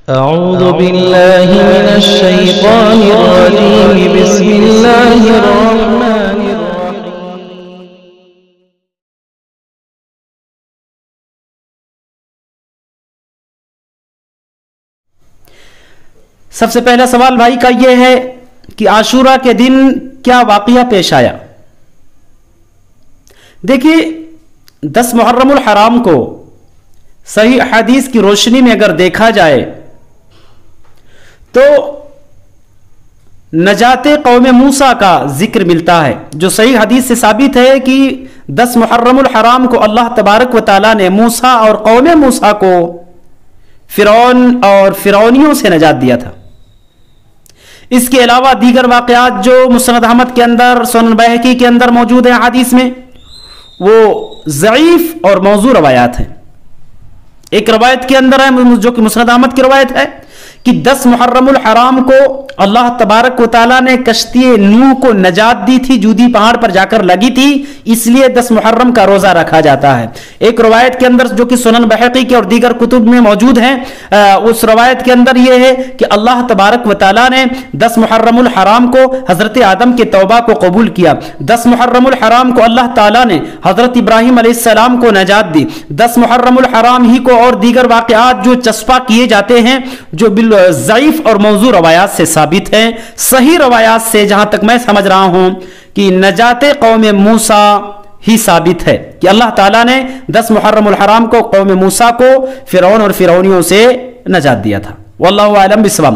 أعوذ بالله من الشيطان الرجيم بسم الله الرحمن الرحيم سب سے پہلا سوال بھائی کا یہ ہے کہ عاشورہ کے دن کیا واقعہ پیش آیا؟ دیکھیے 10 محرم الحرام کو صحیح حدیث کی روشنی میں اگر دیکھا جائے تو نجات قوم موسیٰ کا ذکر ملتا ہے، جو صحیح حدیث سے ثابت ہے کہ 10 محرم الحرام کو اللہ تبارک و تعالیٰ نے موسیٰ اور قوم موسیٰ کو فرعون اور فرعونیوں سے نجات دیا تھا۔ اس کے علاوہ دیگر واقعات جو مسند احمد کے اندر، سنن بہقی کے اندر موجود ہیں حدیث میں، وہ ضعیف اور موضوع روایات ہیں۔ ایک روایت کے اندر ہے جو کہ مسند احمد کی روایت ہے کہ 10 محرم الحرام کو اللہ تبارک و تعالیٰ نے کشتی نوح کو نجات دی تھی، جودی پہاڑ پر جا کر لگی تھی، اس لیے 10 محرم کا روزہ رکھا جاتا ہے۔ ایک روایت کے اندر جو کہ سنن بہقی کے اور دیگر کتب میں موجود ہیں، اس روایت کے اندر یہ ہے کہ اللہ تبارک و تعالیٰ نے 10 محرم الحرام کو حضرت آدم کے توبہ کو قبول کیا، 10 محرم الحرام کو اللہ تعالیٰ نے حضرت ابراہیم علیہ السلام کو نجات دی، 10 محرم الحرام ہی کو اور دیگر واقعات جو چسپاں کیے جاتے ہیں جو ضعیف اور موضوع روایات سے ثابت ہیں۔ صحیح روایات سے جہاں تک میں سمجھ رہا ہوں کہ نجات قوم موسیٰ ہی ثابت ہے کہ اللہ تعالیٰ نے 10 محرم الحرام کو قوم موسیٰ کو فرعون اور فرعونیوں سے نجات دیا تھا۔ واللہ اعلم بالصواب۔